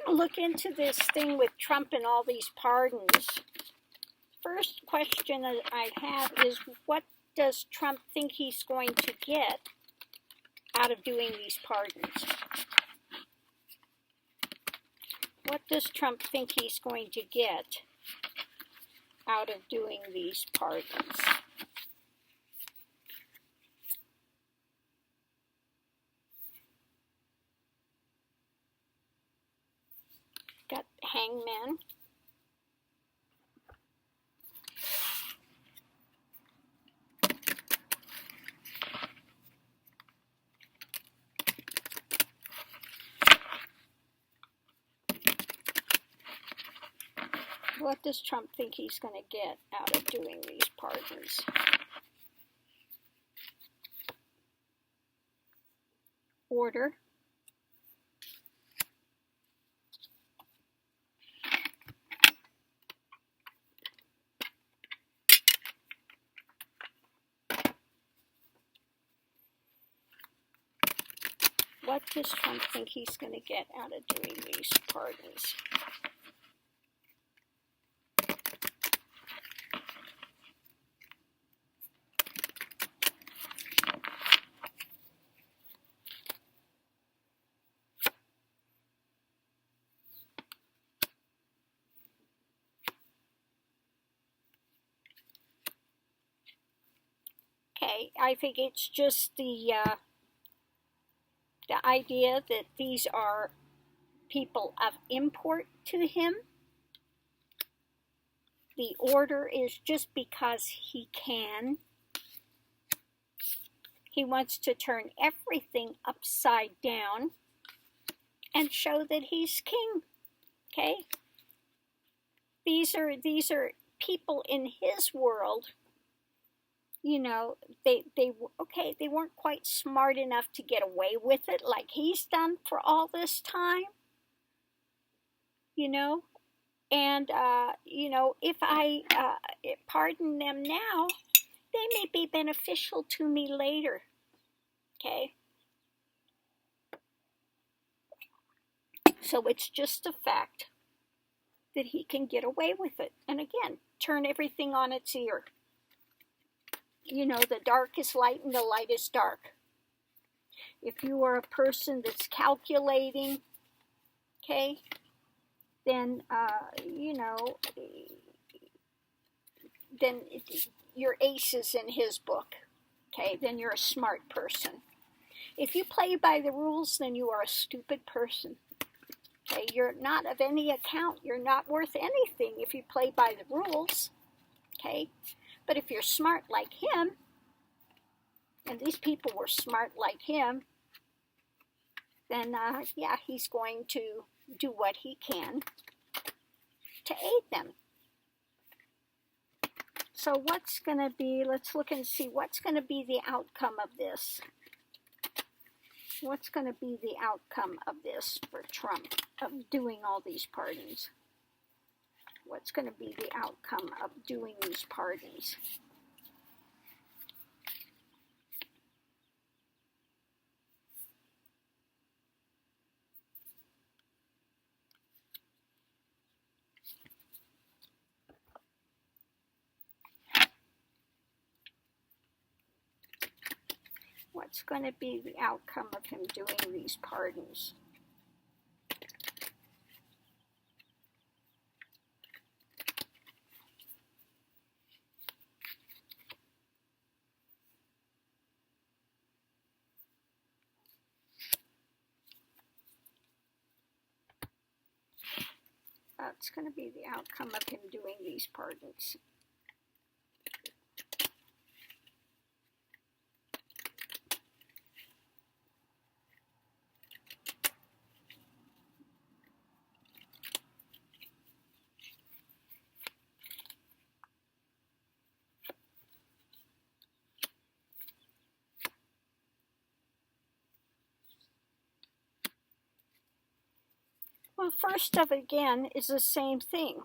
to look into this thing with Trump and all these pardons. First question that I have is, what does Trump think he's going to get out of doing these pardons? What does Trump think he's going to get out of doing these pardons? Got Hangman. What does Trump think he's going to get out of doing these pardons? Order. What does Trump think he's going to get out of doing these pardons? Okay, I think it's just the idea that these are people of import to him. The order is just because he can. He wants to turn everything upside down and show that he's king. Okay? These are people in his world. You know, they weren't quite smart enough to get away with it like he's done for all this time. You know, and you know, if I pardon them now, they may be beneficial to me later. Okay. So it's just a fact that he can get away with it, and again, turn everything on its ear. You know, the dark is light and the light is dark. If you are a person that's calculating, okay, then, you know, then your ace is in his book, okay, then you're a smart person. If you play by the rules, then you are a stupid person, okay, you're not of any account, you're not worth anything if you play by the rules, okay. But if you're smart like him, and these people were smart like him, then, yeah, he's going to do what he can to aid them. So what's going to be, let's look and see, what's going to be the outcome of this? What's going to be the outcome of this for Trump, of doing all these pardons? What's going to be the outcome of doing these pardons? What's going to be the outcome of him doing these pardons? That's going to be the outcome of him doing these pardons. Well, first of again is the same thing.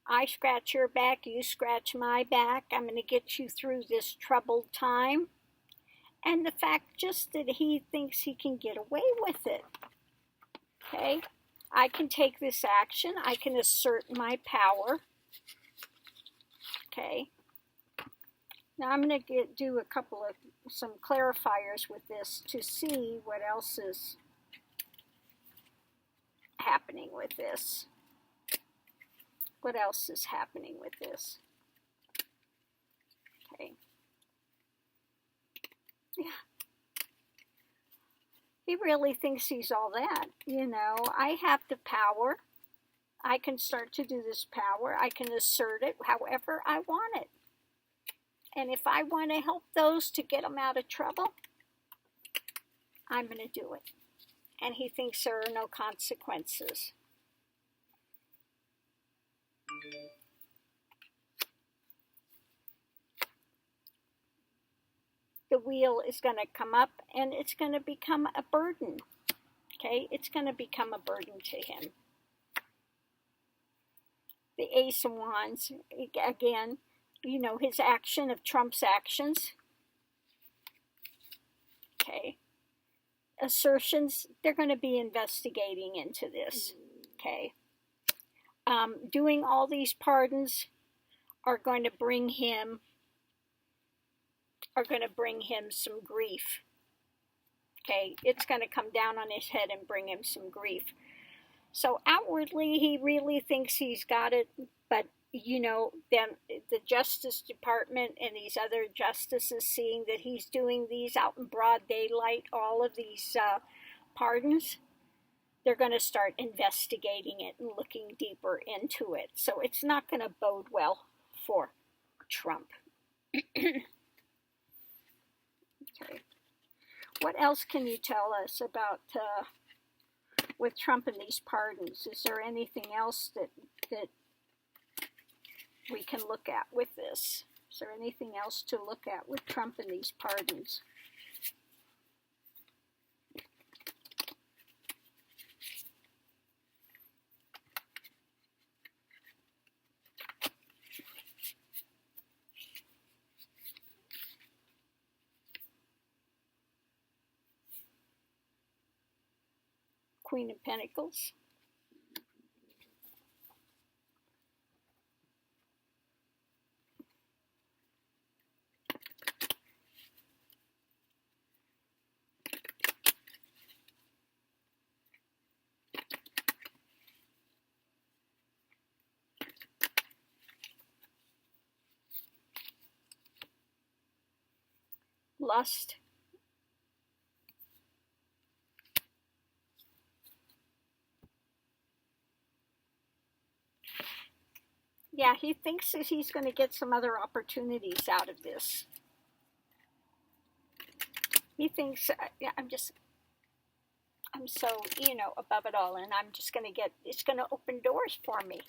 I scratch your back, you scratch my back. I'm going to get you through this troubled time. And the fact just that he thinks he can get away with it. Okay? I can take this action. I can assert my power. Okay. Now I'm going to do some clarifiers with this to see what else is happening with this. What else is happening with this? Okay. Yeah. He really thinks he's all that. You know, I have the power. I can start to do this power. I can assert it however I want it. And if I want to help those to get them out of trouble, I'm going to do it. And he thinks there are no consequences. The wheel is going to come up and it's going to become a burden. Okay, it's going to become a burden to him. The Ace of Wands, again, you know, his action of Trump's actions. Okay. Assertions, they're going to be investigating into this. Okay. Doing all these pardons are going to bring him some grief. Okay, it's going to come down on his head and bring him some grief. So outwardly, he really thinks he's got it, but you know, then the Justice Department and these other justices seeing that he's doing these out in broad daylight, all of these pardons, they're going to start investigating it and looking deeper into it. So it's not going to bode well for Trump. Okay. What else can you tell us about with Trump and these pardons? Is there anything else that we can look at with this? Is there anything else to look at with Trump and these pardons? Queen of Pentacles. Lust. Yeah, he thinks that he's going to get some other opportunities out of this. He thinks, I'm so, you know, above it all, and I'm just going to it's going to open doors for me.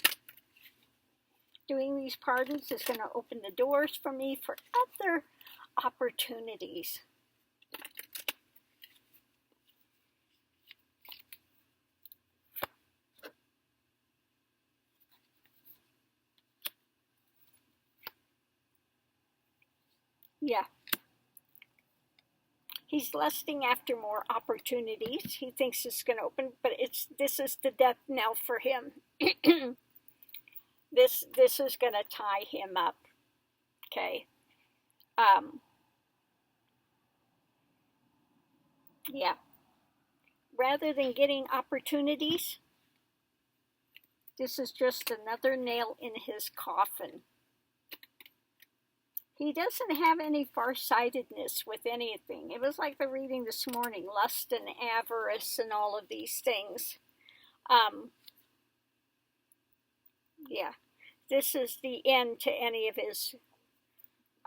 Doing these pardons is going to open the doors for me for other opportunities. Yeah. He's lusting after more opportunities. He thinks it's going to open, but this is the death knell for him. This is going to tie him up. Okay. Yeah. Rather than getting opportunities, this is just another nail in his coffin. He doesn't have any farsightedness with anything. It was like the reading this morning, lust and avarice and all of these things. Yeah, this is the end to any of his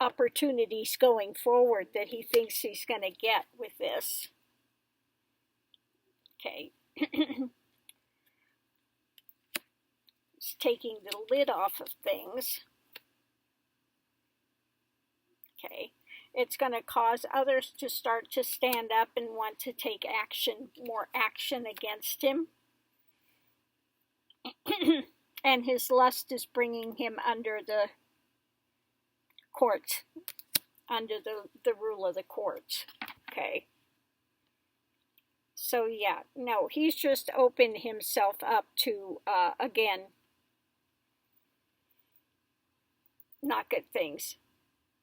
opportunities going forward that he thinks he's going to get with this. Okay. It's taking the lid off of things. Okay, it's going to cause others to start to stand up and want to take more action against him. And his lust is bringing him under the court, under the rule of the court. Okay. So yeah, no, he's just opened himself up to, again, not good things.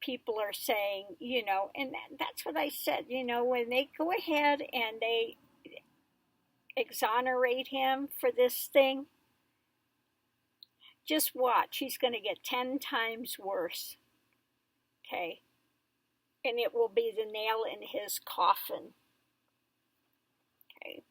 People are saying, and that's what I said, when they go ahead and they exonerate him for this thing, just watch. He's going to get 10 times worse. Okay? And it will be the nail in his coffin. Okay?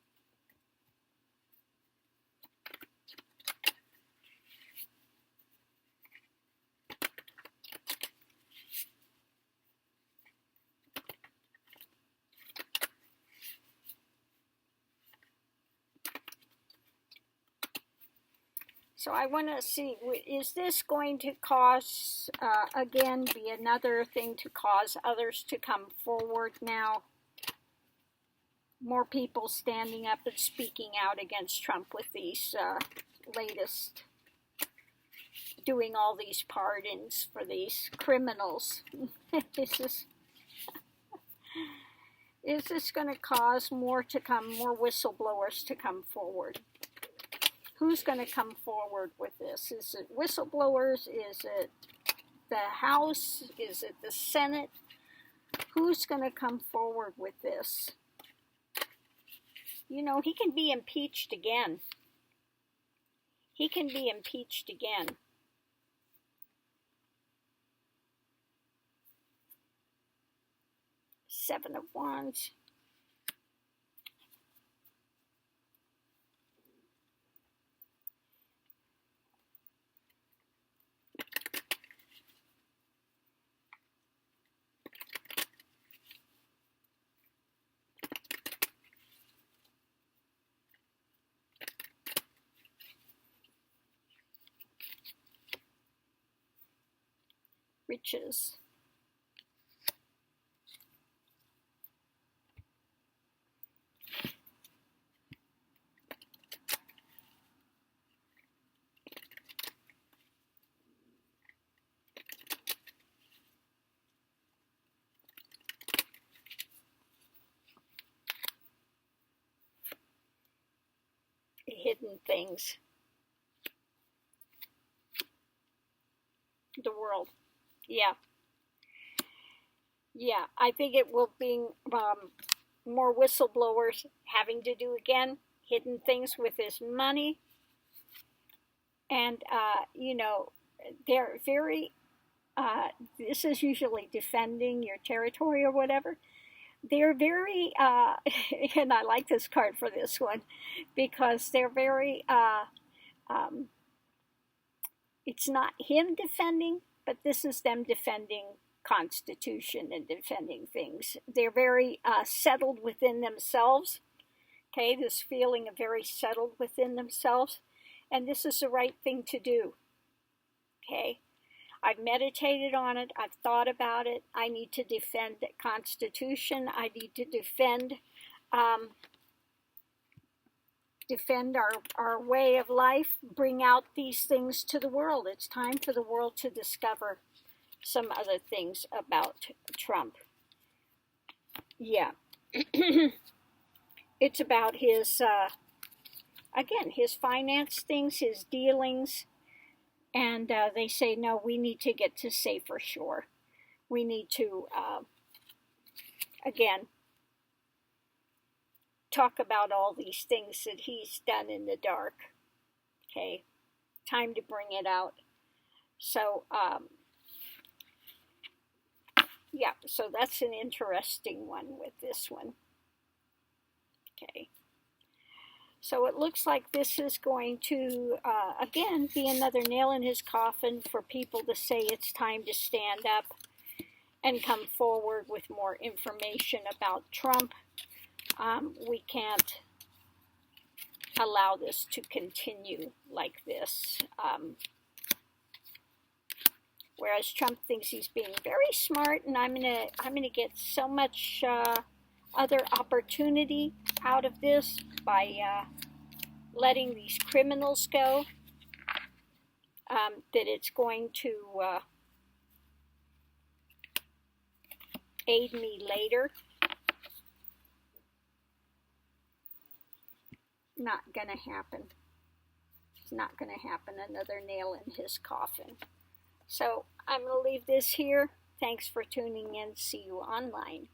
So I want to see, is this going to cause, again, be another thing to cause others to come forward now? More people standing up and speaking out against Trump with these latest, doing all these pardons for these criminals. Is this going to cause more to come, more whistleblowers to come forward? Who's going to come forward with this? Is it whistleblowers? Is it the House? Is it the Senate? Who's going to come forward with this? He can be impeached again. He can be impeached again. Seven of Wands. Riches. Hidden things. The world. Yeah. Yeah, I think it will be more whistleblowers having to do, again, hidden things with his money. And, they're very, this is usually defending your territory or whatever. They're very, and I like this card for this one, because they're very, it's not him defending, but this is them defending Constitution and defending things. They're very settled within themselves. Okay, this feeling of very settled within themselves. And this is the right thing to do. Okay, I've meditated on it. I've thought about it. I need to defend the Constitution. I need to defend our way of life, bring out these things to the world. It's time for the world to discover some other things about Trump. Yeah. It's about his, again, his finance things, his dealings. And they say, no, we need to get to safer shore. We need to, again, talk about all these things that he's done in the dark. Okay, time to bring it out. So, yeah, so that's an interesting one with this one. Okay, so it looks like this is going to, again, be another nail in his coffin for people to say it's time to stand up and come forward with more information about Trump. We can't allow this to continue like this. Whereas Trump thinks he's being very smart, and I'm gonna get so much other opportunity out of this by letting these criminals go, that it's going to aid me later. not going to happen. It's not going to happen. Another nail in his coffin. So I'm going to leave this here. Thanks for tuning in. See you online.